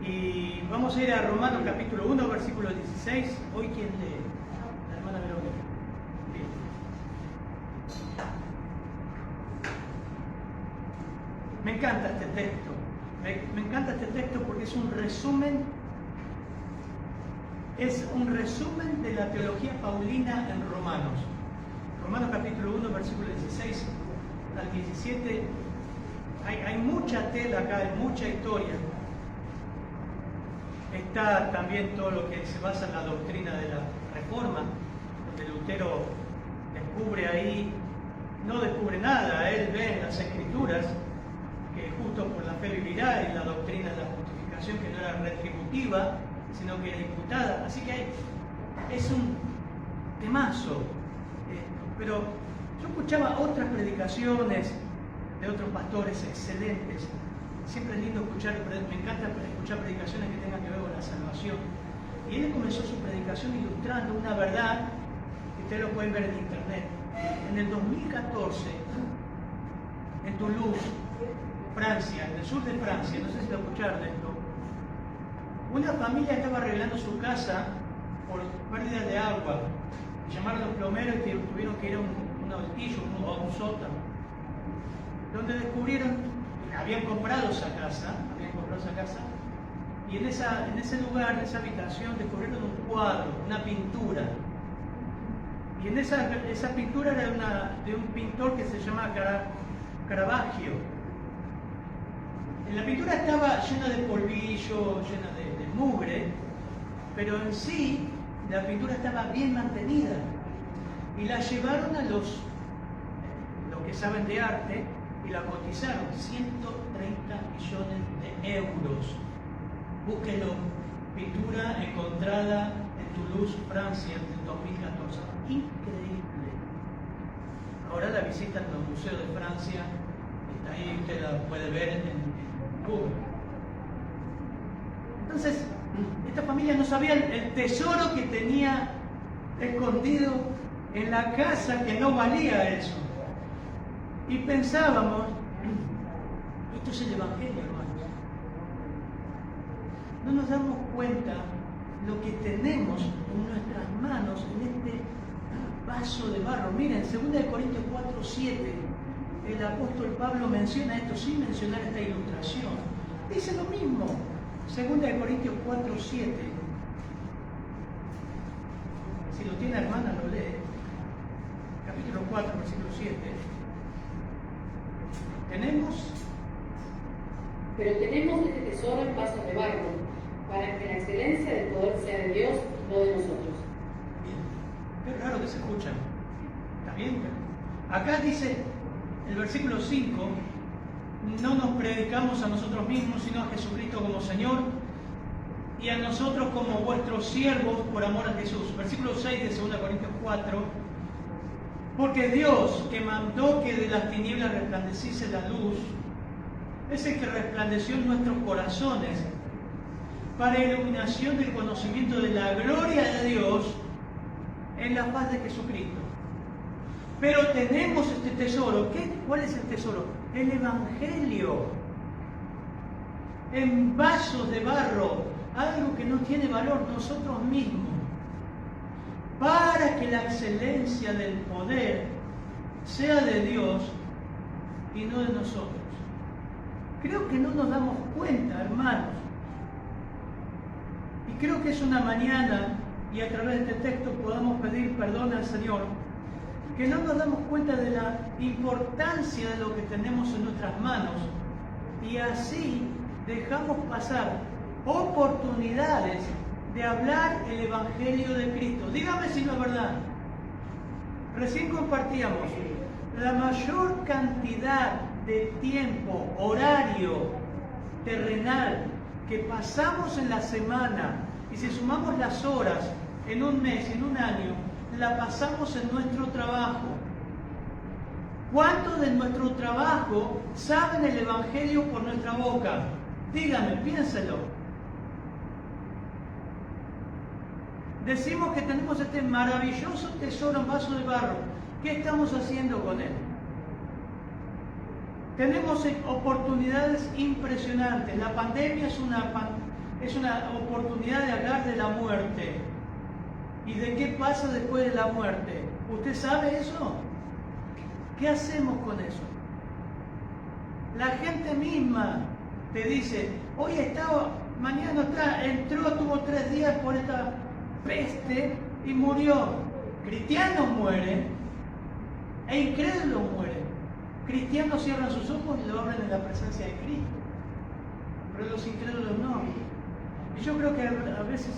Y vamos a ir a Romanos capítulo 1, versículo 16. Hoy, ¿quién lee? La hermana Verónica. Bien. Me encanta este texto. Me encanta este texto porque es un resumen. Es un resumen de la teología paulina en Romanos. Romanos capítulo 1, versículo 16 al 17. Hay mucha tela acá, hay mucha historia. Está también todo lo que se basa en la doctrina de la Reforma, donde Lutero descubre ahí, no descubre nada, él ve en las Escrituras que justo por la fe vivirá, y la doctrina de la justificación que no era retributiva, sino que era imputada. Así que es un temazo. Pero yo escuchaba otras predicaciones de otros pastores excelentes. Siempre es lindo escuchar, me encanta escuchar predicaciones que tengan que ver con la salvación. Y él comenzó su predicación ilustrando una verdad que ustedes lo pueden ver en internet. En el 2014, en Toulouse, Francia, en el sur de Francia, no sé si lo escucharon esto, una familia estaba arreglando su casa por pérdida de agua. Llamaron a los plomeros y tuvieron que ir a un altillo o a un sótano, donde descubrieron. Habían comprado esa casa, y en ese lugar, en esa habitación, descubrieron un cuadro, una pintura. Y en esa pintura era de un pintor que se llama Caravaggio. La pintura estaba llena de polvillo, llena de mugre, pero en sí la pintura estaba bien mantenida. Y la llevaron a los que saben de arte, y la cotizaron, 130 millones de euros. Búsquenlo, pintura encontrada en Toulouse, Francia, en 2014. Increíble. Ahora la visitan los museos de Francia, está ahí, usted la puede ver en Google. Entonces, esta familia no sabía el tesoro que tenía escondido en la casa, que no valía eso. Y pensábamos, esto es el Evangelio, hermanos. No nos damos cuenta lo que tenemos en nuestras manos, en este vaso de barro. Miren, 2 Corintios 4:7, el apóstol Pablo menciona esto sin mencionar esta ilustración. Dice lo mismo, 2 Corintios 4:7. Si lo tiene hermana, lo lee. Capítulo 4, versículo 7. Pero tenemos este tesoro en vasos de barro, para que la excelencia del poder sea de Dios, no de nosotros. Bien, qué raro que se escuchan. ¿Está bien? Acá dice el versículo 5, no nos predicamos a nosotros mismos, sino a Jesucristo como Señor, y a nosotros como vuestros siervos por amor a Jesús. Versículo 6 de 2 Corintios 4, porque Dios, que mandó que de las tinieblas resplandeciese la luz, es el que resplandeció en nuestros corazones para iluminación del conocimiento de la gloria de Dios en la faz de Jesucristo. Pero tenemos este tesoro. ¿Cuál es el tesoro? El Evangelio. En vasos de barro, algo que no tiene valor, nosotros mismos, para que la excelencia del poder sea de Dios y no de nosotros. Creo que no nos damos cuenta, hermanos, y creo que es una mañana, y a través de este texto podamos pedir perdón al Señor, que no nos damos cuenta de la importancia de lo que tenemos en nuestras manos, y así dejamos pasar oportunidades de hablar el Evangelio de Cristo. Dígame si no es verdad. Recién compartíamos la mayor cantidad de tiempo, horario terrenal que pasamos en la semana, y si sumamos las horas en un mes, en un año, la pasamos en nuestro trabajo. ¿Cuánto de nuestro trabajo saben el Evangelio por nuestra boca? Díganme, piénselo. Decimos que tenemos este maravilloso tesoro en vaso de barro. ¿Qué estamos haciendo con él? Tenemos oportunidades impresionantes. La pandemia es es una oportunidad de hablar de la muerte y de qué pasa después de la muerte. ¿Usted sabe eso? ¿Qué hacemos con eso? La gente misma te dice, hoy estaba, mañana no está, entró, tuvo 3 días por esta peste y murió. Cristianos mueren e incrédulos mueren. Cristianos cierran sus ojos y lo abren en la presencia de Cristo, pero los incrédulos no. Y yo creo que a veces,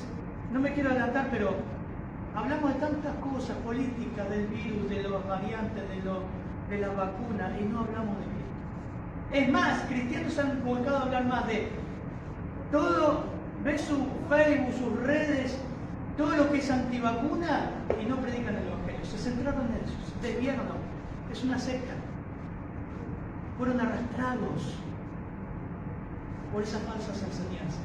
no me quiero adelantar, pero hablamos de tantas cosas políticas, del virus, de las variantes, de la vacuna, y no hablamos de Cristo. Es más, cristianos han volcado a hablar más de todo, ves su Facebook, sus redes, todo lo que es antivacuna y no predican el Evangelio. Se centraron en eso, se desviaron. No. Es una secta. Fueron arrastrados por esas falsas enseñanzas.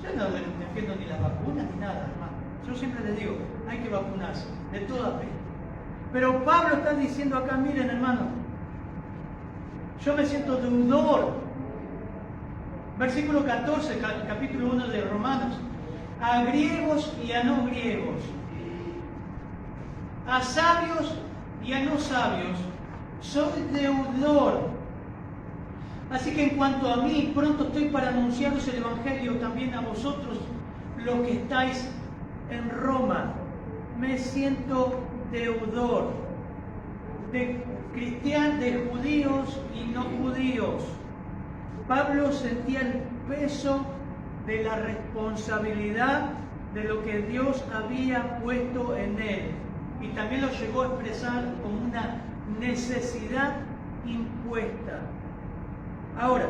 Yo no defiendo ni las vacunas ni nada, hermano. Yo siempre les digo, hay que vacunarse, de toda fe. Pero Pablo está diciendo acá, miren hermano, yo me siento deudor. Versículo 14, capítulo 1 de Romanos. A griegos y a no griegos, a sabios y a no sabios, soy deudor. Así que en cuanto a mí, pronto estoy para anunciaros el Evangelio también a vosotros, los que estáis en Roma. Me siento deudor de cristianos, de judíos y no judíos. Pablo sentía el peso de la responsabilidad de lo que Dios había puesto en él. Y también lo llegó a expresar como una necesidad impuesta. Ahora,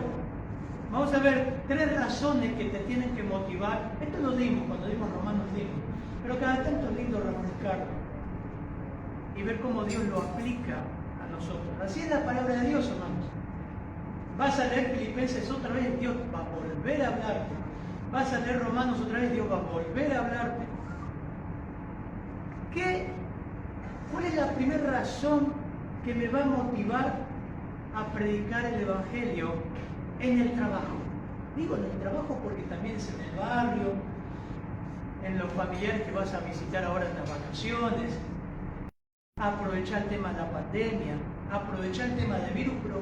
vamos a ver 3 razones que te tienen que motivar. Esto lo dimos cuando dimos Romanos 10, pero cada tanto es lindo refrescarlo y ver cómo Dios lo aplica a nosotros. Así es la palabra de Dios, hermanos. Vas a leer Filipenses otra vez, Dios va a volver a hablarte. Vas a leer Romanos otra vez, Dios va a volver a hablarte. ¿Cuál es la primera razón que me va a motivar a predicar el Evangelio en el trabajo? Digo en el trabajo porque también es en el barrio, en los familiares que vas a visitar ahora en las vacaciones. Aprovechar el tema de la pandemia, aprovechar el tema del virus, pero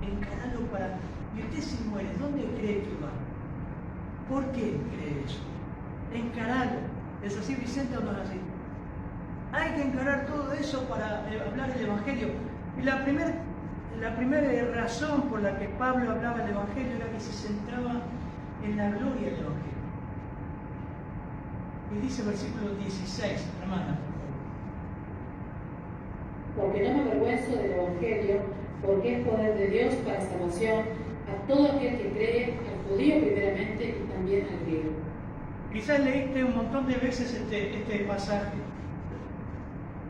encararlo para... ¿Y usted si muere? ¿Dónde cree que va? ¿Por qué cree eso? Encararlo. ¿Es así, Vicente, o no es así? Hay que encarar todo eso para hablar del Evangelio. Y la primera razón por la que Pablo hablaba del Evangelio era que se centraba en la gloria del Evangelio. Y dice versículo 16, hermana. Porque no me avergüenzo del Evangelio, porque es poder de Dios para salvación a todo aquel que cree, al judío primeramente y también al griego. Quizás leíste un montón de veces este pasaje.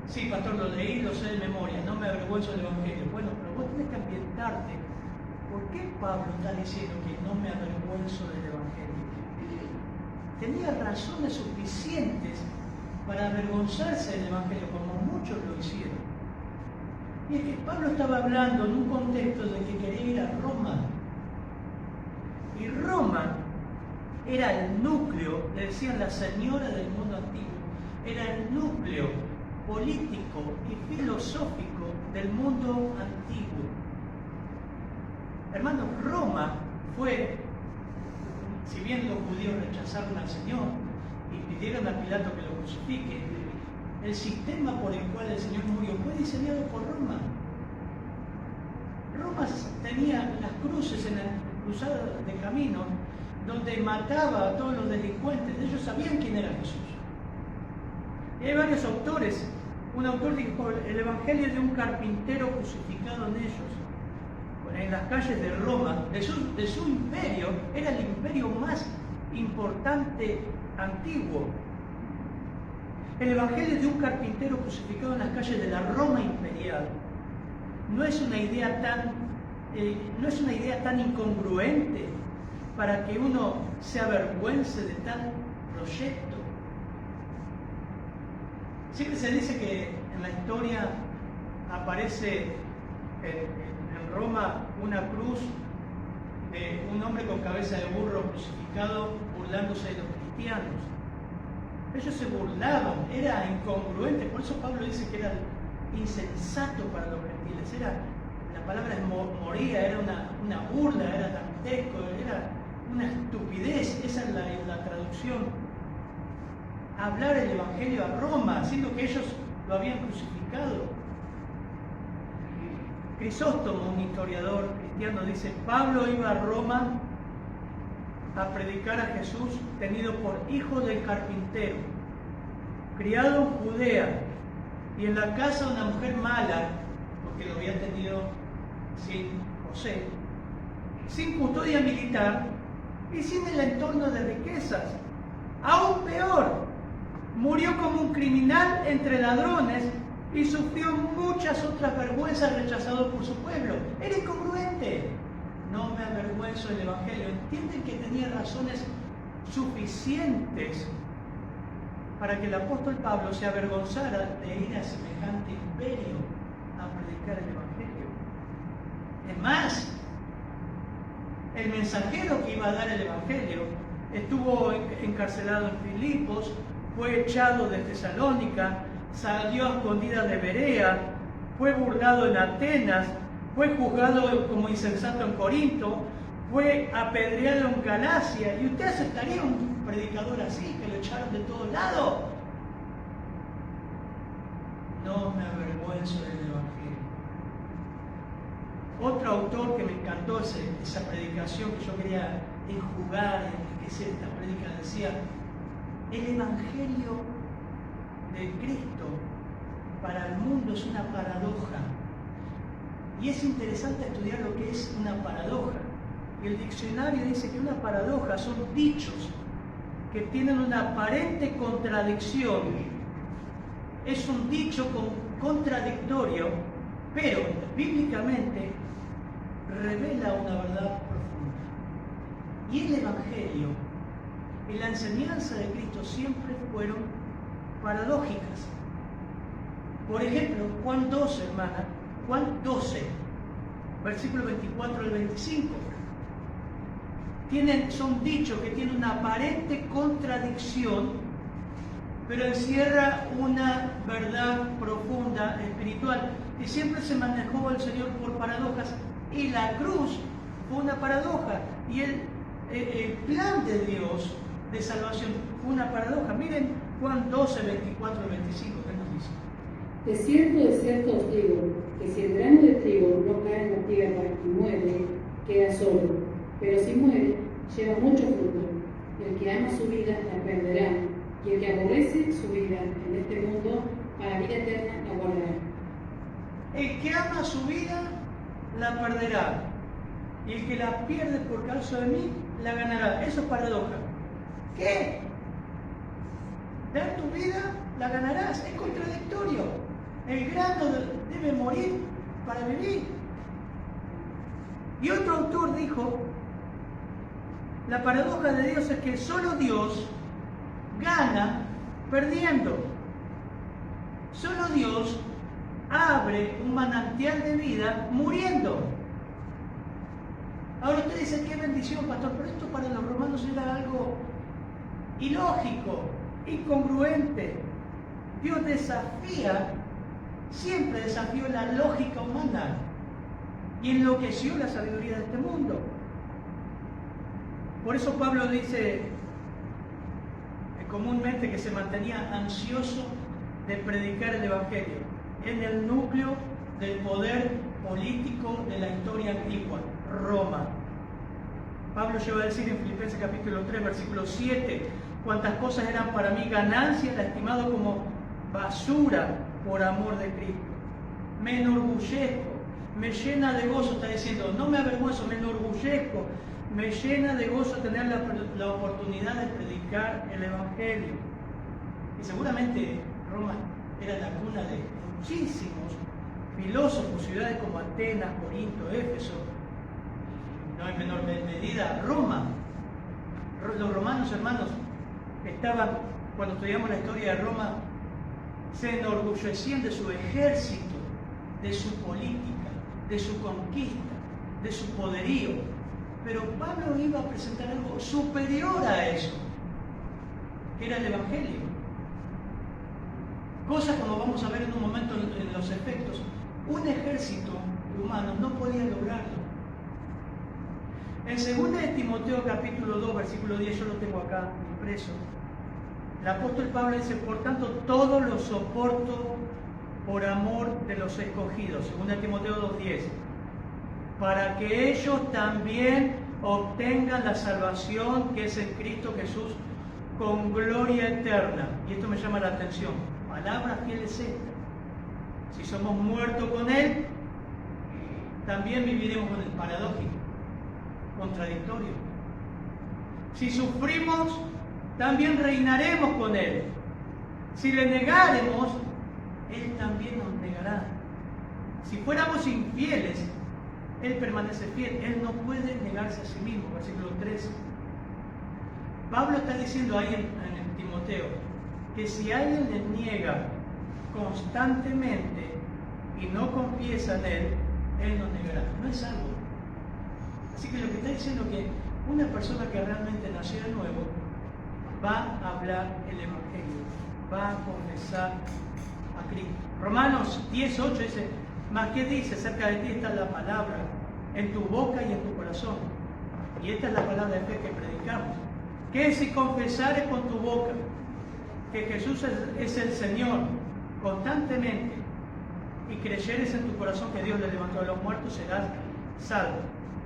Sí, pastor, lo leí, lo sé de memoria, no me avergüenzo del Evangelio. Bueno, pero vos tenés que ambientarte. ¿Por qué Pablo está diciendo que no me avergüenzo del Evangelio? Tenía razones suficientes para avergonzarse del Evangelio, como muchos lo hicieron. Y es que Pablo estaba hablando en un contexto de que quería ir a Roma. Y Roma era el núcleo, le decían la señora del mundo antiguo, era el núcleo político y filosófico del mundo antiguo. Hermanos, Roma fue, si bien los judíos rechazaron al Señor y pidieron a Pilato que lo crucifique, el sistema por el cual el Señor murió fue diseñado por Roma. Roma tenía las cruces en la cruzada de camino donde mataba a todos los delincuentes. Ellos sabían quién era Jesús. Y hay varios autores. Un autor dijo el Evangelio de un carpintero crucificado en ellos. Bueno, en las calles de Roma, de su imperio, era el imperio más importante antiguo. El Evangelio de un carpintero crucificado en las calles de la Roma imperial no es una idea tan incongruente para que uno se avergüence de tal proyecto. Siempre se dice que en la historia aparece en Roma una cruz de un hombre con cabeza de burro crucificado burlándose de los cristianos. Ellos se burlaban, era incongruente, por eso Pablo dice que era insensato para los gentiles. La palabra es moría, era una burla, era dantesco, era una estupidez, esa es la traducción. Hablar el Evangelio a Roma, siendo que ellos lo habían crucificado. Crisóstomo, un historiador cristiano, dice: Pablo iba a Roma a predicar a Jesús, tenido por hijo del carpintero, criado en Judea, y en la casa de una mujer mala, porque lo había tenido sin José, sin custodia militar y sin el entorno de riquezas. Aún peor, murió como un criminal entre ladrones y sufrió muchas otras vergüenzas, rechazado por su pueblo. Era incongruente. No me avergüenzo del Evangelio. Entienden que tenía razones suficientes para que el apóstol Pablo se avergonzara de ir a semejante imperio a predicar el Evangelio. Es más, el mensajero que iba a dar el Evangelio estuvo encarcelado en Filipos, fue echado de Tesalónica, salió a escondidas de Berea, fue burlado en Atenas, fue juzgado como insensato en Corinto, fue apedreado en Galacia. ¿Y usted aceptaría un predicador así, que lo echaron de todos lados? No me avergüenzo del Evangelio. Otro autor que me encantó esa predicación que yo quería enjugar, enriquecer esta predica, decía: el Evangelio de Cristo para el mundo es una paradoja. Y es interesante estudiar lo que es una paradoja. Y el diccionario dice que una paradoja son dichos que tienen una aparente contradicción. Es un dicho contradictorio, pero bíblicamente revela una verdad profunda. Y el Evangelio y la enseñanza de Cristo siempre fueron paradójicas. Por ejemplo, Juan 12, hermana, Juan 12, versículo 24 al 25. Son dichos que tienen una aparente contradicción, pero encierra una verdad profunda, espiritual. Y siempre se manejó el Señor por paradojas, y la cruz fue una paradoja, y el plan de Dios de salvación fue una paradoja. Miren Juan 12, 24 al 25, ¿qué nos dice? De cierto os digo, que si el grano de trigo no cae en la tierra y muere, queda solo, pero si muere, lleva mucho fruto. El que ama su vida la perderá, y el que aborrece su vida en este mundo, para vida eterna la guardará. El que ama su vida la perderá, y el que la pierde por causa de mí la ganará. Eso es paradoja. ¿Qué? Dar tu vida la ganarás. Es contradictorio. El grano debe morir para vivir. Y otro autor dijo: la paradoja de Dios es que solo Dios gana perdiendo. Solo Dios abre un manantial de vida muriendo. Ahora usted dice: qué bendición, pastor, pero esto para los romanos era algo ilógico, incongruente. Dios desafía, siempre desafió la lógica humana y enloqueció la sabiduría de este mundo. Por eso Pablo dice comúnmente que se mantenía ansioso de predicar el Evangelio en el núcleo del poder político de la historia antigua, Roma. Pablo llegó a decir en Filipenses capítulo 3, versículo 7: cuantas cosas eran para mí ganancia, las he estimado como basura por amor de Cristo. Me enorgullezco, me llena de gozo, está diciendo, no me avergüenzo, me enorgullezco, me llena de gozo tener la oportunidad de predicar el Evangelio. Y seguramente Roma era la cuna de muchísimos filósofos, ciudades como Atenas, Corinto, Éfeso, no en menor medida Roma. Los romanos, hermanos, estaban, cuando estudiamos la historia de Roma, se enorgullecían de su ejército, de su política, de su conquista, de su poderío. Pero Pablo iba a presentar algo superior a eso, que era el Evangelio. Cosa como vamos a ver en un momento en los efectos, un ejército humano no podía lograrlo. En 2 de Timoteo capítulo 2, versículo 10, yo lo tengo acá impreso, el apóstol Pablo dice: por tanto, todo lo soporto por amor de los escogidos, 2 de Timoteo 2:10, para que ellos también obtengan la salvación que es en Cristo Jesús con gloria eterna. Y esto me llama la atención. Palabra fiel es esta: si somos muertos con Él, también viviremos con Él. Paradójico, contradictorio. Si sufrimos, también reinaremos con Él. Si le negaremos, Él también nos negará. Si fuéramos infieles, Él permanece fiel. Él no puede negarse a sí mismo. Versículo 13. Pablo está diciendo ahí en Timoteo que si alguien le niega constantemente y no confiesa en Él, Él nos negará. No es algo. Así que lo que está diciendo es que una persona que realmente nació de nuevo va a hablar el Evangelio, va a confesar a Cristo. Romanos 10:8 dice: mas ¿qué dice? Cerca de ti está la palabra, en tu boca y en tu corazón. Y esta es la palabra de fe que predicamos. Que si confesares con tu boca que Jesús es el Señor constantemente y creyeres en tu corazón que Dios le levantó a los muertos, serás salvo.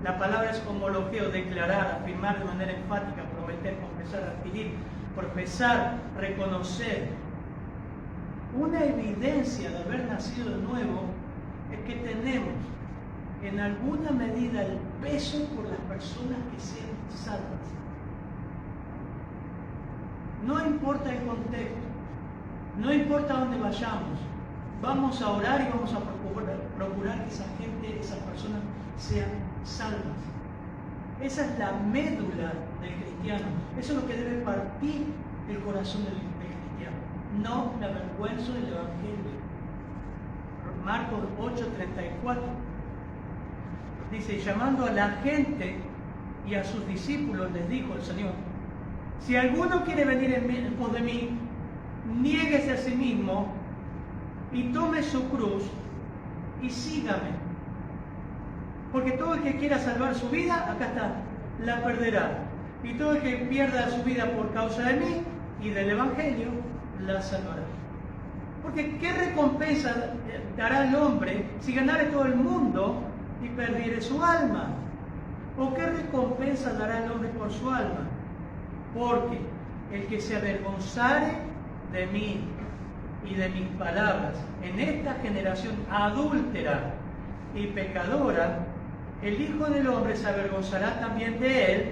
La palabra es homologeo, declarar, afirmar de manera enfática, prometer, confesar, adquirir, profesar, reconocer. Una evidencia de haber nacido de nuevo es que tenemos en alguna medida el peso por las personas que sean salvas. No importa el contexto, no importa dónde vayamos, vamos a orar y vamos a procurar que esa gente, esas personas sean salvas. Esa es la médula del cristiano. Eso es lo que debe partir el corazón del cristiano. No me avergüenzo del Evangelio. Marcos 8:34 dice: llamando a la gente y a sus discípulos les dijo el Señor: si alguno quiere venir en pos de mí, niéguese a sí mismo y tome su cruz y sígame. Porque todo el que quiera salvar su vida, acá está, la perderá. Y todo el que pierda su vida por causa de mí y del Evangelio, la salvará. Porque ¿qué recompensa dará el hombre si ganare todo el mundo y perdiere su alma? ¿O qué recompensa dará el hombre por su alma? Porque el que se avergonzare de mí y de mis palabras en esta generación adúltera y pecadora, el Hijo del Hombre se avergonzará también de él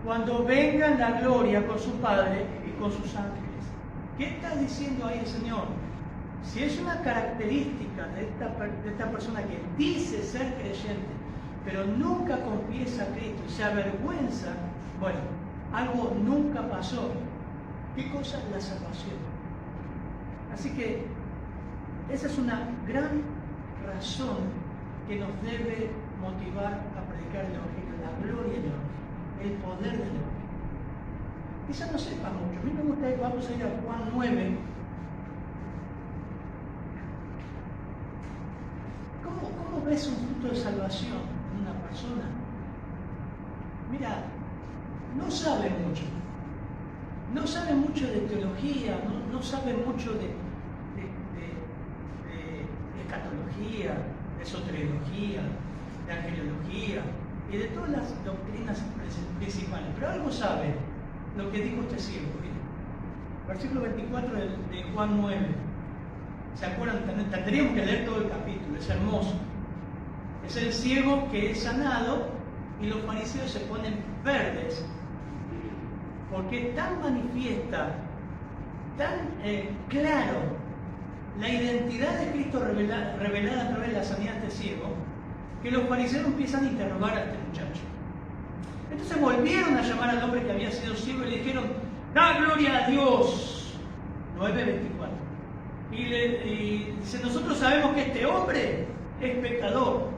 cuando venga en la gloria con su Padre y con sus ángeles. ¿Qué está diciendo ahí el Señor? Si es una característica de esta persona que dice ser creyente, pero nunca confiesa a Cristo y se avergüenza, bueno, algo nunca pasó. ¿Qué cosa es la salvación? Así que esa es una gran razón que nos debe motivar a predicar el Evangelio, la gloria del Evangelio, el poder del Evangelio. Quizás no sepa mucho. A mí me gusta ir, vamos a ir a Juan 9. ¿Cómo ves un fruto de salvación en una persona? Mira, no sabe mucho. No sabe mucho de teología, no sabe mucho de escatología, de soteriología, de angelología y de todas las doctrinas principales. Pero algo sabe, lo que dijo este ciego. Versículo 24 de Juan 9. ¿Se acuerdan? Tendríamos que leer todo el capítulo, es hermoso. Es el ciego que es sanado y los fariseos se ponen verdes porque tan manifiesta, tan claro la identidad de Cristo revelada a través de la sanidad de este ciego, que los fariseos empiezan a interrogar a este muchacho. Entonces volvieron a llamar al hombre que había sido ciego y le dijeron: ¡da gloria a Dios! 9:24. Y dice: nosotros sabemos que este hombre es pecador.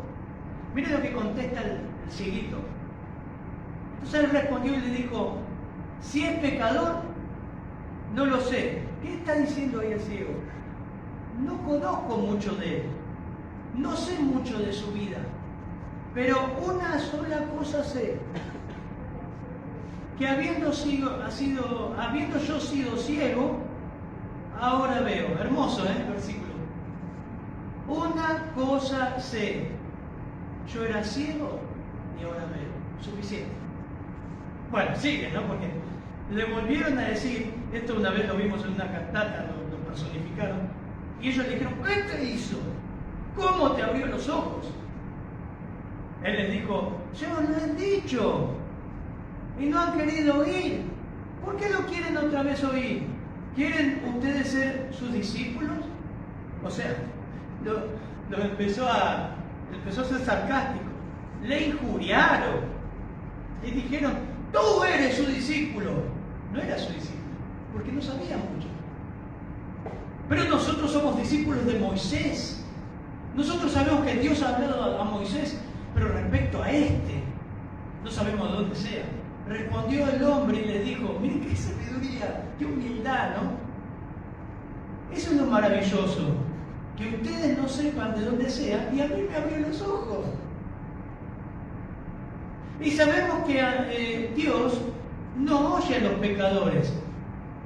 Mire lo que contesta el cieguito. Entonces él respondió y le dijo, si es pecador, no lo sé. ¿Qué está diciendo ahí el ciego? No conozco mucho de él, no sé mucho de su vida, pero una sola cosa sé, que habiendo yo sido ciego, ahora veo. Hermoso, el versículo. Una cosa sé, yo era ciego y ahora veo. Suficiente. Bueno, sigue, ¿no? Porque le volvieron a decir, esto una vez lo vimos en una cantata, lo personificaron, y ellos le dijeron, ¿qué te hizo? ¿Cómo te abrió los ojos? Él les dijo, yo os lo he dicho, y no han querido oír. ¿Por qué lo quieren otra vez oír? ¿Quieren ustedes ser sus discípulos? O sea, empezó a ser sarcástico. Le injuriaron. Y dijeron, tú eres su discípulo. No era su discípulo, porque no sabía mucho. Pero nosotros somos discípulos de Moisés. Nosotros sabemos que Dios ha hablado a Moisés, pero respecto a este, no sabemos de dónde sea. Respondió el hombre y le dijo, miren qué sabiduría, qué humildad, ¿no? Eso es lo maravilloso, que ustedes no sepan de dónde sea, y a mí me abrió los ojos. Y sabemos que Dios no oye a los pecadores,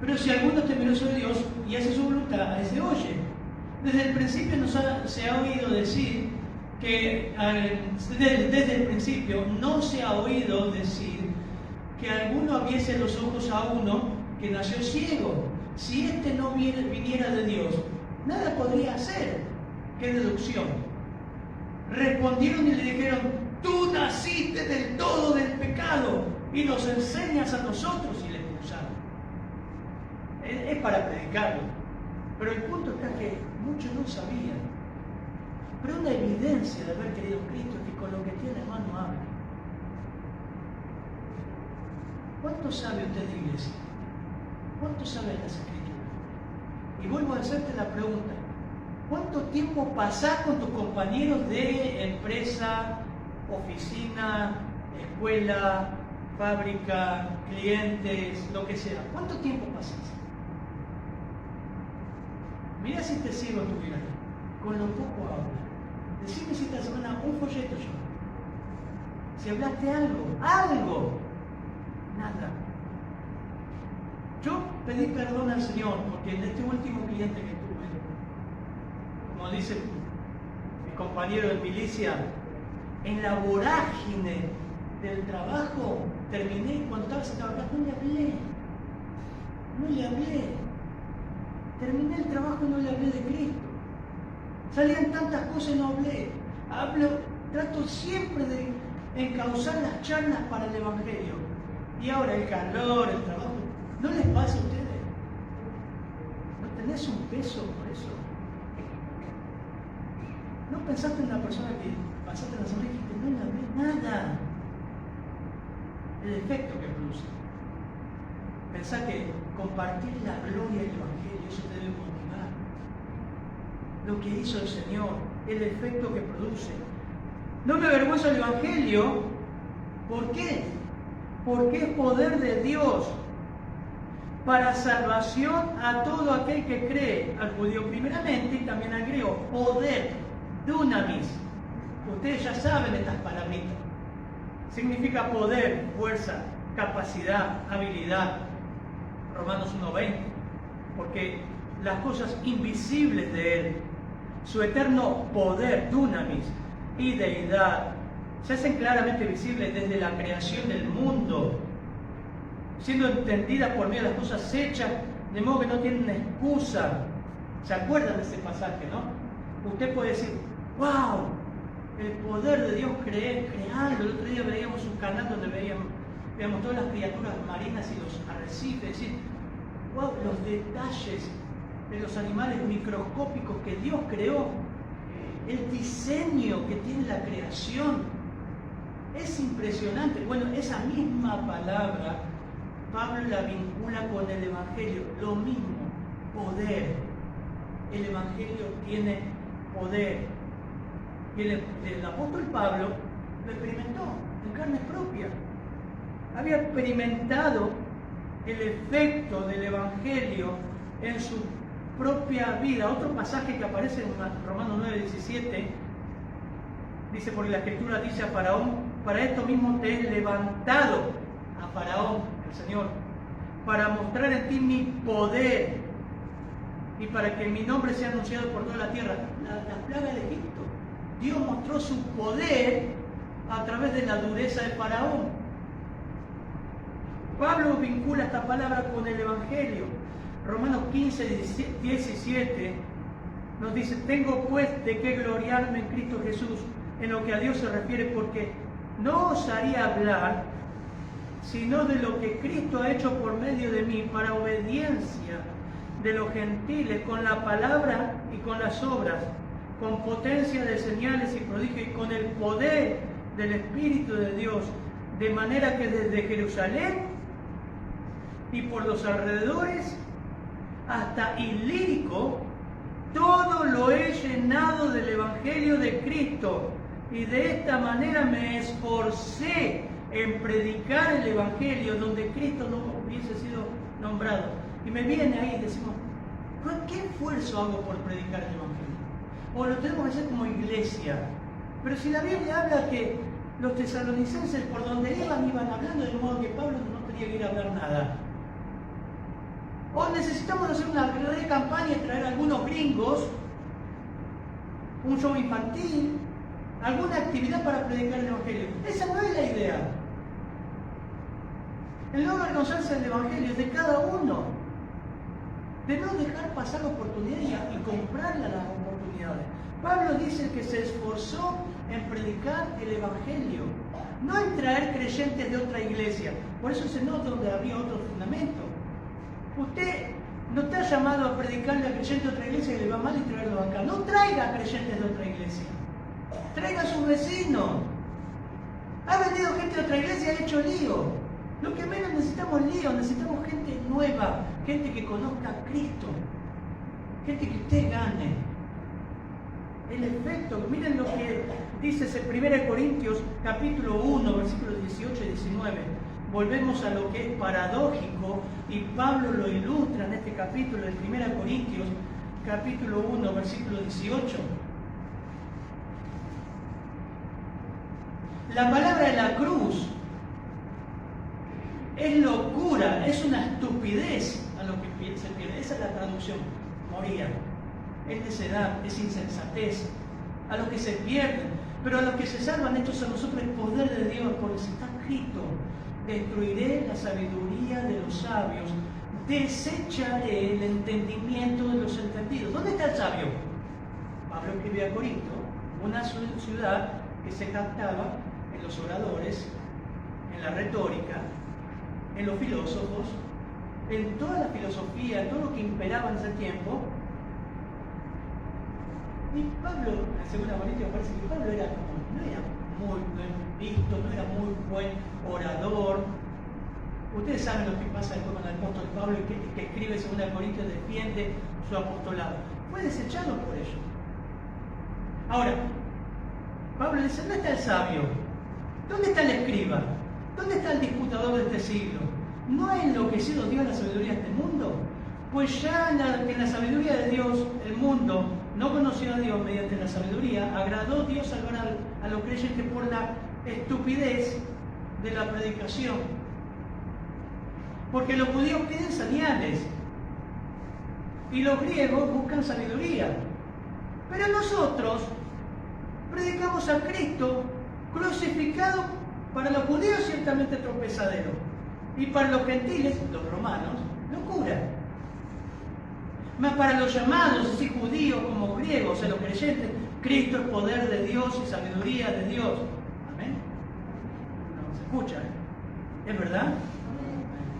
pero si alguno es temeroso de Dios y hace su voluntad, a ese oye. Desde el principio se ha oído decir que, desde el principio no se ha oído decir que alguno abriese los ojos a uno que nació ciego. Si éste no viniera de Dios, nada podría hacer. ¿Qué deducción? Respondieron y le dijeron, tú naciste del todo del pecado y nos enseñas a nosotros, y le expulsaron. Es para predicarlo. Pero el punto está que muchos no sabían. Pero una evidencia de haber querido Cristo es que con lo que tiene en mano habla. ¿Cuánto sabe usted de iglesia? ¿Cuánto sabe de las Escrituras? Y vuelvo a hacerte la pregunta. ¿Cuánto tiempo pasás con tus compañeros de empresa, oficina, escuela, fábrica, clientes, lo que sea? ¿Cuánto tiempo pasás? Mira si te sigo en tu vida. Con lo poco habla. Decime si esta semana un folleto yo. Si hablaste algo. Nada. Yo pedí perdón al Señor porque en este último cliente que tuve, como dice mi compañero de milicia, en la vorágine del trabajo terminé y cuando estaba sentado acá no le hablé. Terminé el trabajo y no le hablé de Cristo. Salían tantas cosas y no hablé. Trato siempre de encauzar las charlas para el Evangelio. Y ahora el calor, el trabajo, ¿no les pasa a ustedes? ¿No tenés un peso por eso? ¿No pensaste en una persona que pasaste la semana y dijiste, no le hablé nada? El efecto que produce. Pensá que compartir la gloria del Evangelio, eso te debe motivar. Lo que hizo el Señor, el efecto que produce. No me avergüenzo del Evangelio. ¿Por qué? Porque es poder de Dios para salvación a todo aquel que cree, al judío primeramente y también al griego. Poder, dunamis. Ustedes ya saben estas palabritas. Significa poder, fuerza, capacidad, habilidad. Romanos 1:20. Porque las cosas invisibles de Él, su eterno poder, dunamis, y deidad, se hacen claramente visibles desde la creación del mundo, siendo entendidas por medio de las cosas hechas, de modo que no tienen excusa. ¿Se acuerdan de ese pasaje, no? Usted puede decir, ¡wow! El poder de Dios creando. El otro día veíamos un canal donde veíamos todas las criaturas marinas y los arrecifes, es decir, ¡wow! Los detalles de los animales microscópicos que Dios creó, el diseño que tiene la creación. Es impresionante. Bueno, esa misma palabra Pablo la vincula con el Evangelio. Lo mismo, poder. El Evangelio tiene poder. Y el apóstol Pablo lo experimentó en carne propia. había experimentado el efecto del Evangelio en su propia vida. Otro pasaje que aparece en Romanos 9:17 dice, porque la Escritura dice a Faraón, para esto mismo te he levantado, a Faraón, el Señor, para mostrar en ti mi poder y para que mi nombre sea anunciado por toda la tierra. La plaga de Egipto. Dios mostró su poder a través de la dureza de Faraón. Pablo vincula esta palabra con el Evangelio. Romanos 15:17 nos dice, tengo pues de qué gloriarme en Cristo Jesús, en lo que a Dios se refiere, porque no osaría hablar sino de lo que Cristo ha hecho por medio de mí para obediencia de los gentiles, con la palabra y con las obras, con potencia de señales y prodigios y con el poder del Espíritu de Dios, de manera que desde Jerusalén y por los alrededores hasta Ilírico, todo lo he llenado del Evangelio de Cristo, y de esta manera me esforcé en predicar el Evangelio donde Cristo no hubiese sido nombrado. Y me viene ahí y decimos, ¿qué esfuerzo hago por predicar el Evangelio? O lo tenemos que hacer como iglesia. Pero si la Biblia habla que los tesalonicenses por donde iban hablando, de modo que Pablo no tenía que ir a hablar nada. O necesitamos hacer una verdadera campaña y traer a algunos gringos, un show infantil, alguna actividad para predicar el Evangelio. Esa no es la idea. El no avergonzarse del Evangelio es de cada uno. De no dejar pasar oportunidades y comprarle las oportunidades. Pablo dice que se esforzó en predicar el Evangelio, no en traer creyentes de otra iglesia. Por eso se nota donde había otro fundamento. Usted no está llamado a predicarle a creyentes de otra iglesia que le va mal y traerlo acá. No traiga creyentes de otra iglesia. Traiga a sus vecinos. Ha venido gente de otra iglesia y ha hecho lío. Lo que menos necesitamos lío, necesitamos gente nueva, gente que conozca a Cristo, gente que usted gane. El efecto, miren lo que dice 1 Corintios capítulo 1, versículos 18 y 19. Volvemos a lo que es paradójico y Pablo lo ilustra en este capítulo de 1 Corintios capítulo 1, versículo 18. La palabra de la cruz es locura, es una estupidez a lo que se pierde. Esa es la traducción. Moría. Es necedad, es insensatez. A los que se pierden. Pero a los que se salvan, estos a nosotros el poder de Dios, porque está escrito: destruiré la sabiduría de los sabios, desecharé el entendimiento de los entendidos. ¿Dónde está el sabio? Pablo escribe a Corinto, una ciudad que se captaba en los oradores, en la retórica, en los filósofos, en toda la filosofía, en todo lo que imperaba en ese tiempo. Y Pablo, en 2 Corintios parece que Pablo era como, no era muy buen visto, no era muy buen orador. Ustedes saben lo que pasa después con el apóstol Pablo, que escribe 2 Corintios, defiende su apostolado. Fue desechado por ellos. Ahora, Pablo dice, ¿dónde está el sabio? ¿Dónde está el escriba? ¿Dónde está el disputador de este siglo? ¿No ha enloquecido Dios la sabiduría de este mundo? Pues ya en la sabiduría de Dios, el mundo no conoció a Dios mediante la sabiduría, agradó Dios salvar a los creyentes por la estupidez de la predicación. Porque los judíos piden señales y los griegos buscan sabiduría. Pero nosotros predicamos a Cristo crucificado, para los judíos ciertamente tropezadero, y para los gentiles, los romanos, locura. Mas para los llamados, así judíos como griegos, o sea, los creyentes, Cristo es poder de Dios y sabiduría de Dios. Amén. No se escucha, ¿Es verdad?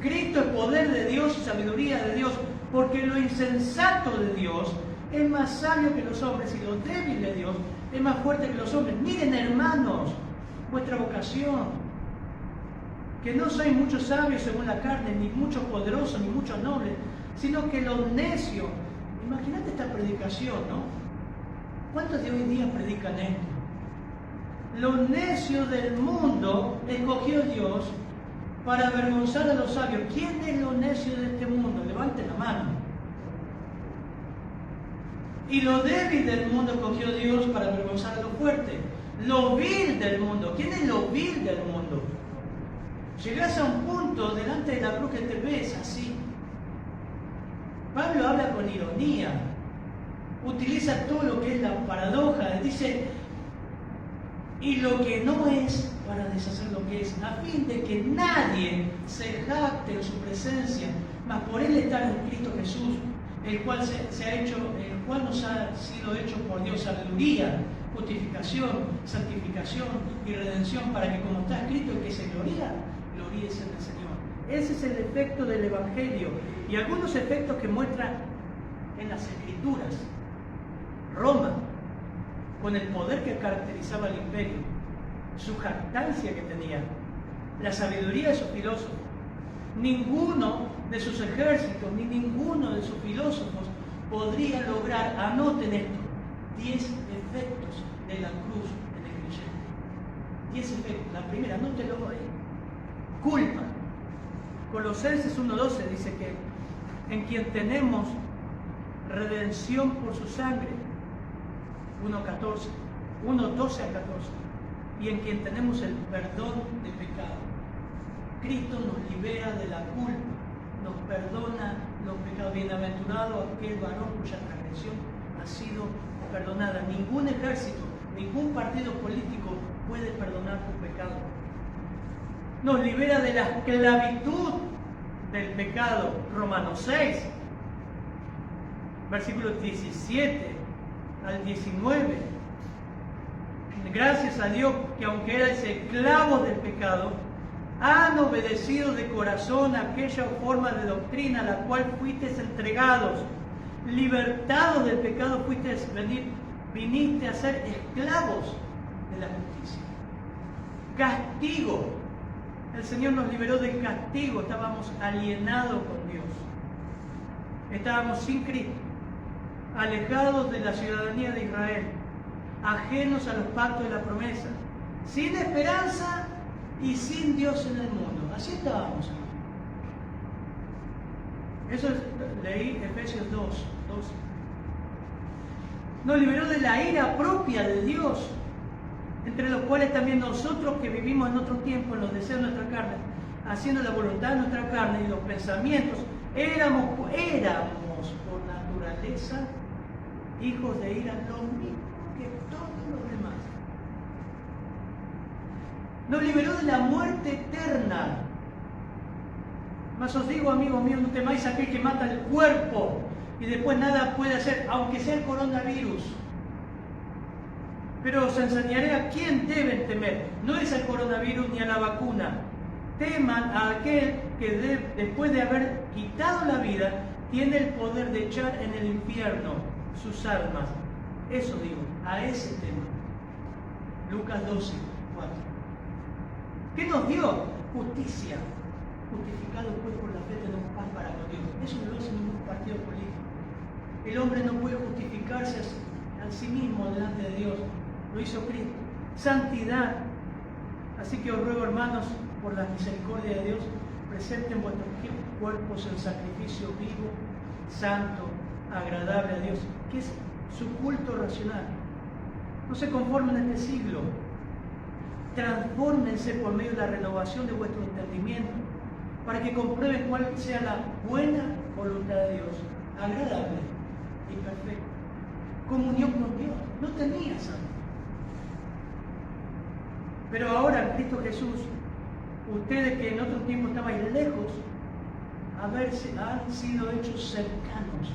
Cristo es poder de Dios y sabiduría de Dios, porque lo insensato de Dios es más sabio que los hombres y lo débil de Dios es más fuerte que los hombres. Miren, hermanos, vuestra vocación, que no sois muchos sabios según la carne, ni muchos poderosos, ni muchos nobles, sino que los necios. Imagínate esta predicación, ¿no? ¿Cuántos de hoy día predican esto? Los necios del mundo escogió Dios para avergonzar a los sabios. ¿Quién es lo necio de este mundo? Levante la mano. Y lo débil del mundo cogió Dios para avergonzar a lo fuerte. Lo vil del mundo. ¿Quién es lo vil del mundo? Llegás a un punto delante de la cruz que te ves así. Pablo habla con ironía. Utiliza todo lo que es la paradoja. Dice, y lo que no es para deshacer lo que es, a fin de que nadie se jacte en su presencia, mas por él estar en Cristo Jesús, el cual nos ha sido hecho por Dios sabiduría, justificación, santificación y redención, para que como está escrito, el que se gloríese en el Señor. Ese es el efecto del Evangelio y algunos efectos que muestran en las Escrituras. Roma, con el poder que caracterizaba al imperio, su jactancia que tenía, la sabiduría de sus filósofos. Ninguno de sus ejércitos ni ninguno de sus filósofos podría lograr, anoten esto, 10 efectos de la cruz en el creyente. 10 efectos. La primera, anótelo ahí. Culpa. Colosenses 1:12 dice que en quien tenemos redención por su sangre. 1:12 a 14. Y en quien tenemos el perdón de pecado. Cristo nos libera de la culpa, nos perdona los pecados. Bienaventurado aquel varón cuya transgresión ha sido perdonada. Ningún ejército, ningún partido político puede perdonar tu pecado. Nos libera de la esclavitud del pecado. Romanos 6, versículos 17 al 19. Gracias a Dios que aunque eran esclavos del pecado, han obedecido de corazón aquella forma de doctrina a la cual fuisteis entregados. Libertados del pecado viniste a ser esclavos de la justicia. Castigo. El Señor nos liberó del castigo. Estábamos alienados con Dios. Estábamos sin Cristo, alejados de la ciudadanía de Israel, ajenos a los pactos de la promesa, sin esperanza y sin Dios en el mundo. Así estábamos. Eso leí Efesios 2:12. Nos liberó de la ira propia de Dios, entre los cuales también nosotros que vivimos en otro tiempo en los deseos de nuestra carne, haciendo la voluntad de nuestra carne y los pensamientos, éramos por naturaleza hijos de ira, lo mismo que todos los demás. Nos liberó de la muerte eterna. Mas os digo, amigos míos, no temáis a aquel que mata el cuerpo y después nada puede hacer, aunque sea el coronavirus. Pero os enseñaré a quién deben temer. No es al coronavirus ni a la vacuna. Teman a aquel que después de haber quitado la vida, tiene el poder de echar en el infierno sus almas. Eso digo, a ese tema. Lucas 12:4. ¿Qué nos dio? Justicia. Justificado pues por la fe tenemos paz para con Dios. Eso no lo hace ningún partido político. El hombre no puede justificarse a sí mismo delante de Dios. Lo hizo Cristo. Santidad. Así que os ruego, hermanos, por la misericordia de Dios, presenten vuestros cuerpos en sacrificio vivo, santo, agradable a Dios, que es su culto racional. No se conformen en este siglo. Transfórmense por medio de la renovación de vuestro entendimiento, para que comprueben cuál sea la buena voluntad de Dios, agradable y perfecta. Comunión con Dios. No tenía santo. Pero ahora en Cristo Jesús, ustedes que en otro tiempo estaban lejos, han sido hechos cercanos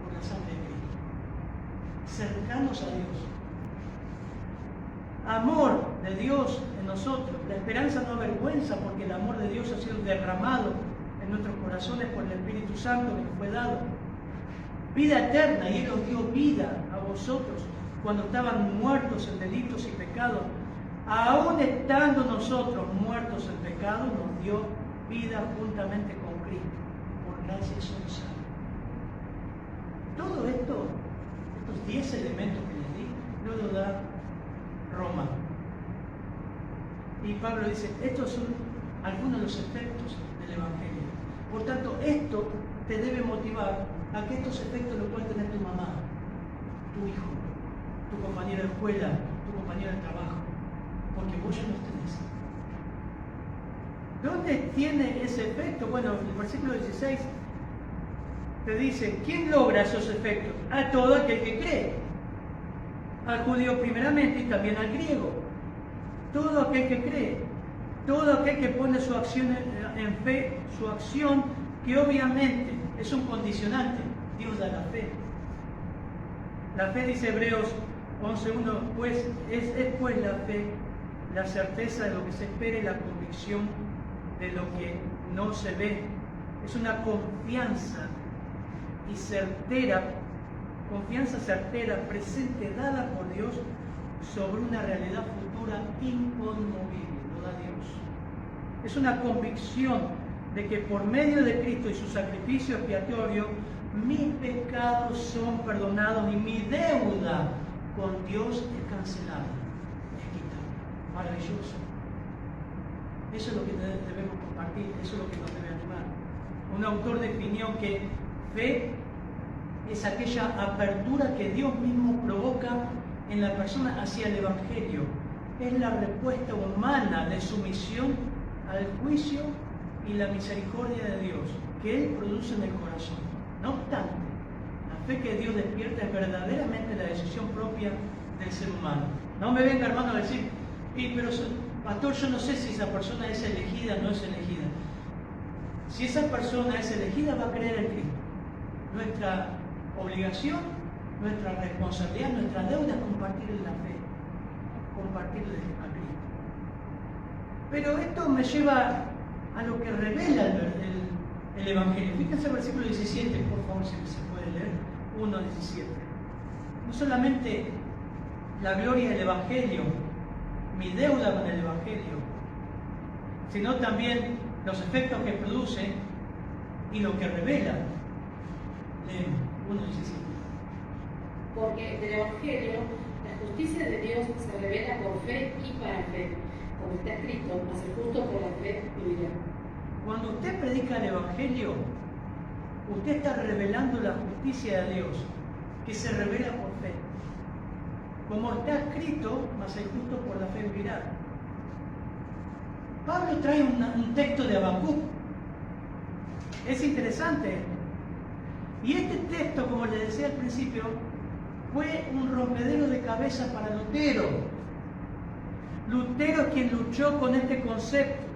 por la sangre de Cristo. Cercanos a Dios. Amor de Dios en nosotros. La esperanza no avergüenza, porque el amor de Dios ha sido derramado en nuestros corazones por el Espíritu Santo que nos fue dado. Vida eterna, y Él os dio vida a vosotros cuando estaban muertos en delitos y pecados. Aún estando nosotros muertos en pecado, nos dio vida juntamente con Cristo. Por gracia sois salvos. Todo esto, estos 10 elementos que les di, no lo da Roma. Y Pablo dice, estos son algunos de los efectos del Evangelio. Por tanto, esto te debe motivar a que estos efectos los pueda tener tu mamá, tu hijo, tu compañero de escuela, tu compañero de trabajo, porque vos ya los tenés. ¿Dónde tiene ese efecto? Bueno, el versículo 16 te dice, ¿quién logra esos efectos? A todo aquel que cree. Al judío primeramente y también al griego. Todo aquel que cree. Todo aquel que pone su acción en fe, su acción, que obviamente es un condicionante. Dios da la fe. La fe, dice Hebreos 11:1, pues es pues la fe, la certeza de lo que se espera y la convicción de lo que no se ve. Es una confianza y certera, presente, dada por Dios sobre una realidad futura inconmovible, lo da Dios. Es una convicción de que por medio de Cristo y su sacrificio expiatorio, mis pecados son perdonados y mi deuda con Dios es cancelada, es quitada. Maravilloso. Eso es lo que debemos compartir, eso es lo que nos debe animar. Un autor definió que fe es aquella apertura que Dios mismo provoca en la persona hacia el Evangelio. Es la respuesta humana de sumisión al juicio y la misericordia de Dios que Él produce en el corazón. No obstante, la fe que Dios despierta es verdaderamente la decisión propia del ser humano. No me venga, hermano, a decir, pero pastor, yo no sé si esa persona es elegida o no es elegida. Si esa persona es elegida, va a creer en Cristo. Nuestra obligación, nuestra responsabilidad, nuestra deuda es compartirle la fe, compartirle a Cristo. Pero esto me lleva a lo que revela el Evangelio. Fíjense el versículo 17, por favor, si se puede leer, 1:17. No solamente la gloria del Evangelio, mi deuda con el Evangelio, sino también los efectos que produce y lo que revela. Leemos 1:17. Porque del Evangelio la justicia de Dios se revela por fe y para fe, como está escrito, mas el justo por la fe vivirá. Cuando usted predica el Evangelio, usted está revelando la justicia de Dios, que se revela por fe. Como está escrito, mas el justo por la fe vivirá. Pablo trae un texto de Habacuc. Es interesante. Y este texto, como les decía al principio, fue un rompedero de cabeza para Lutero. Lutero es quien luchó con este concepto.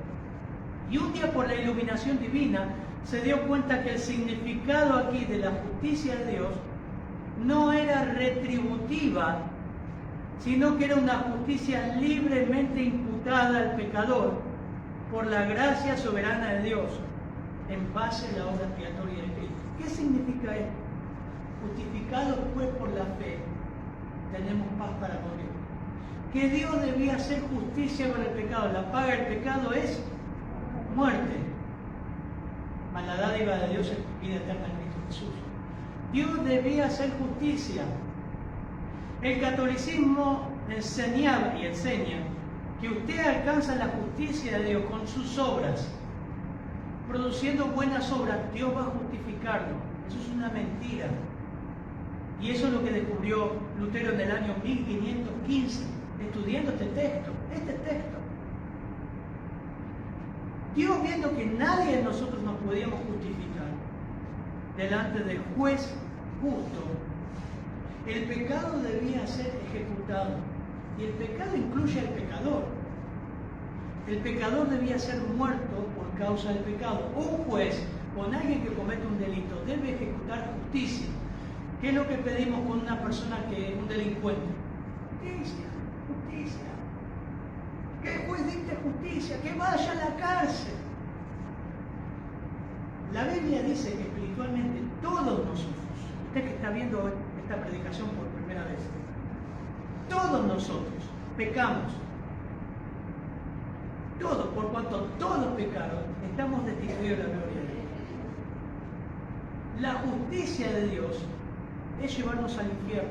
Y un día, por la iluminación divina, se dio cuenta que el significado aquí de la justicia de Dios no era retributiva, sino que era una justicia libremente imputada al pecador por la gracia soberana de Dios en base a la obra expiatoria de Cristo. ¿Qué significa esto? Justificados pues por la fe, tenemos paz para morir. Que Dios debía hacer justicia con el pecado. La paga del pecado es muerte. Mas la dádiva de Dios es vida eterna en Cristo Jesús. Dios debía hacer justicia. El catolicismo enseñaba y enseña que usted alcanza la justicia de Dios con sus obras. Produciendo buenas obras, Dios va a justificarlo. Eso es una mentira. Y eso es lo que descubrió Lutero en el año 1515, estudiando este texto. Dios, viendo que nadie de nosotros nos podíamos justificar delante del juez justo, el pecado debía ser ejecutado. Y el pecado incluye al pecador. El pecador debía ser muerto por causa del pecado. Un juez, con alguien que comete un delito, debe ejecutar justicia. ¿Qué es lo que pedimos con una persona un delincuente? Justicia. Que el juez dicte justicia, que vaya a la cárcel. La Biblia dice que espiritualmente todos nosotros, usted que está viendo esta predicación por primera vez, todos nosotros pecamos. Todos, por cuanto todos pecaron, estamos destituidos de la gloria de Dios. La justicia de Dios es llevarnos al infierno.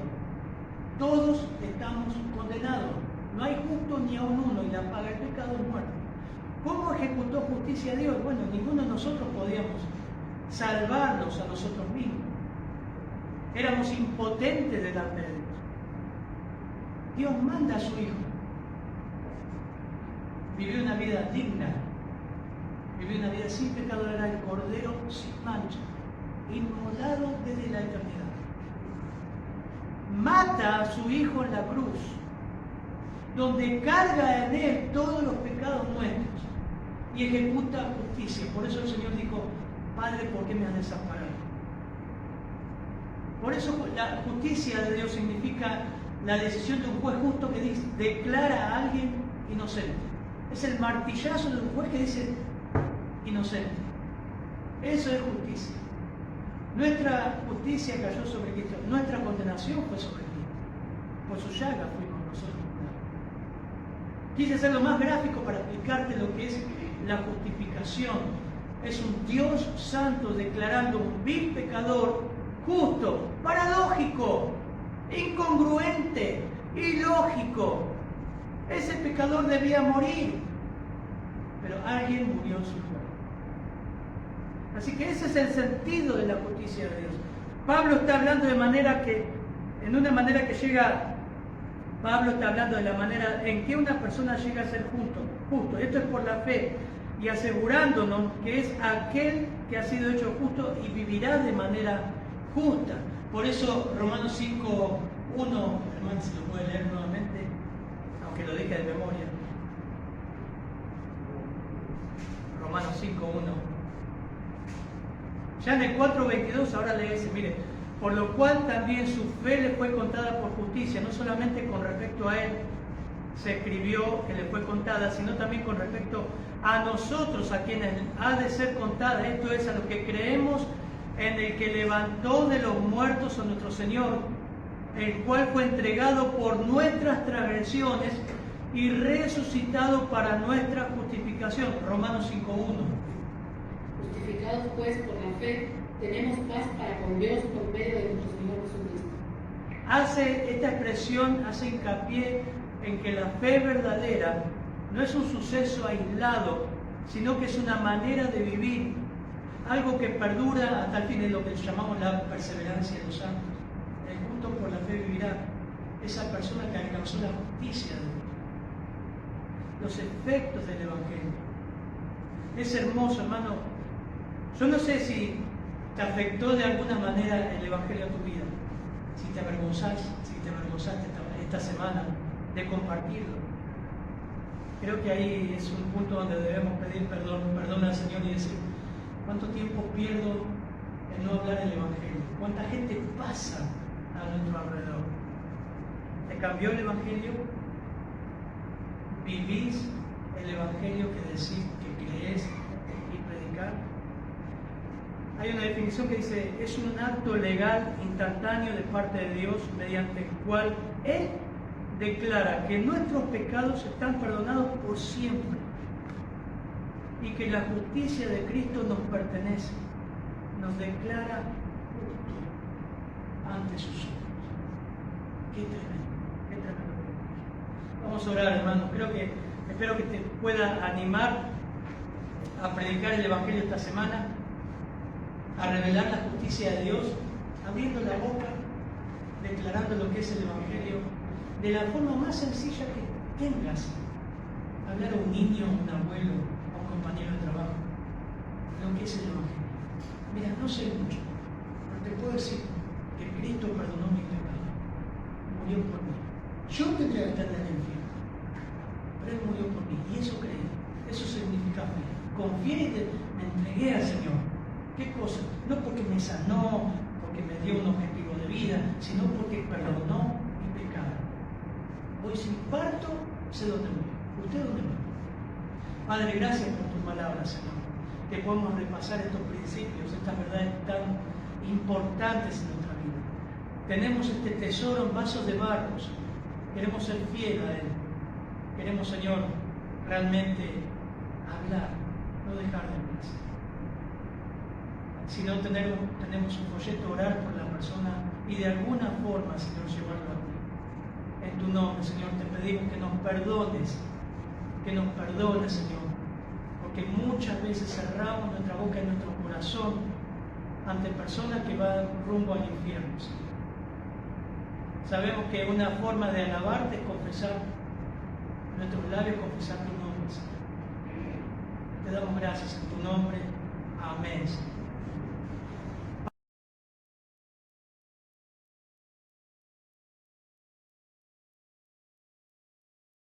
Todos estamos condenados. No hay justo ni aun uno, y la paga del pecado es muerte. ¿Cómo ejecutó justicia a Dios? Bueno, ninguno de nosotros podíamos salvarnos a nosotros mismos. Éramos impotentes delante de Dios. Dios manda a su Hijo. Vivió una vida digna. Vivió una vida sin pecado, era el Cordero sin mancha, inmolado desde la eternidad. Mata a su Hijo en la cruz, donde carga en Él todos los pecados nuestros y ejecuta justicia. Por eso el Señor dijo: Padre, ¿por qué me has desamparado? Por eso la justicia de Dios significa la decisión de un juez justo que dice, declara a alguien inocente. Es el martillazo de un juez que dice inocente. Eso es justicia. Nuestra justicia cayó sobre Cristo, nuestra condenación fue sobre Cristo. Por su llaga fuimos nosotros curados. Quise hacerlo más gráfico para explicarte lo que es la justificación. Es un Dios santo declarando un vil pecador justo, paradójico, incongruente, ilógico. Ese pecador debía morir, pero alguien murió en su lugar. Así que ese es el sentido de la justicia de Dios. Pablo está hablando de manera que, en una manera que llega, Pablo está hablando de la manera en que una persona llega a ser justo. Esto es por la fe, y asegurándonos que es aquel que ha sido hecho justo y vivirá de manera justa. Por eso Romanos 5:1, hermano, si lo puede leer nuevamente, aunque lo dije de memoria. Romanos 5:1. Ya en el 4:22 ahora le dice, mire, por lo cual también su fe le fue contada por justicia, no solamente con respecto a él se escribió que le fue contada, sino también con respecto a nosotros, a quienes ha de ser contada. Esto es, a los que creemos en el que levantó de los muertos a nuestro Señor, el cual fue entregado por nuestras transgresiones y resucitado para nuestra justificación. Romanos 5:1. Justificados pues por la fe, tenemos paz para con Dios por medio de nuestro Señor Jesucristo. Esta expresión hace hincapié en que la fe verdadera no es un suceso aislado, sino que es una manera de vivir, algo que perdura hasta el fin, de lo que llamamos la perseverancia de los santos. El justo por la fe vivirá, esa persona que alcanzó la justicia de Dios. Los efectos del Evangelio. Es hermoso, hermano. Yo no sé si te afectó de alguna manera el Evangelio a tu vida, si te avergonzaste esta semana de compartirlo. Creo que ahí es un punto donde debemos pedir perdón al Señor y decir, ¿cuánto tiempo pierdo en no hablar el Evangelio? ¿Cuánta gente pasa a nuestro alrededor? ¿Te cambió el Evangelio? ¿Vivís el Evangelio que decís que crees y predicar? Hay una definición que dice, es un acto legal instantáneo de parte de Dios mediante el cual Él declara que nuestros pecados están perdonados por siempre y que la justicia de Cristo nos pertenece, nos declara justo ante sus ojos. Qué tremendo, qué tremendo. Vamos a orar, hermanos. Espero que te pueda animar a predicar el Evangelio esta semana, a revelar la justicia de Dios, abriendo la boca, declarando lo que es el Evangelio, de la forma más sencilla que tengas. Hablar a un niño, a un abuelo, a un compañero de trabajo, lo que es el Evangelio. Mira, no sé mucho, pero te puedo decir que Cristo perdonó mi pecado, murió por mí. Yo tendría que estar en el infierno, pero Él murió por mí, y eso creí, eso significa fe. Confié y me entregué al Señor. ¿Qué cosa? No porque me sanó, porque me dio un objetivo de vida, sino porque perdonó mi pecado. Hoy sin parto, sé dónde voy. ¿Usted dónde va? Padre, gracias por tus palabras, Señor. Que podamos repasar estos principios, estas verdades tan importantes en nuestra vida. Tenemos este tesoro en vasos de barro, Señor. Queremos ser fieles a Él. Queremos, Señor, realmente hablar, no dejar de hablar. Si no tenemos un folleto, orar por la persona y de alguna forma, Señor, llevarlo a ti. En tu nombre, Señor, te pedimos que nos perdones, Señor, porque muchas veces cerramos nuestra boca y nuestro corazón ante personas que van rumbo al infierno, Señor. Sabemos que una forma de alabarte es confesar, nuestros labios confesar tu nombre, Señor. Te damos gracias en tu nombre.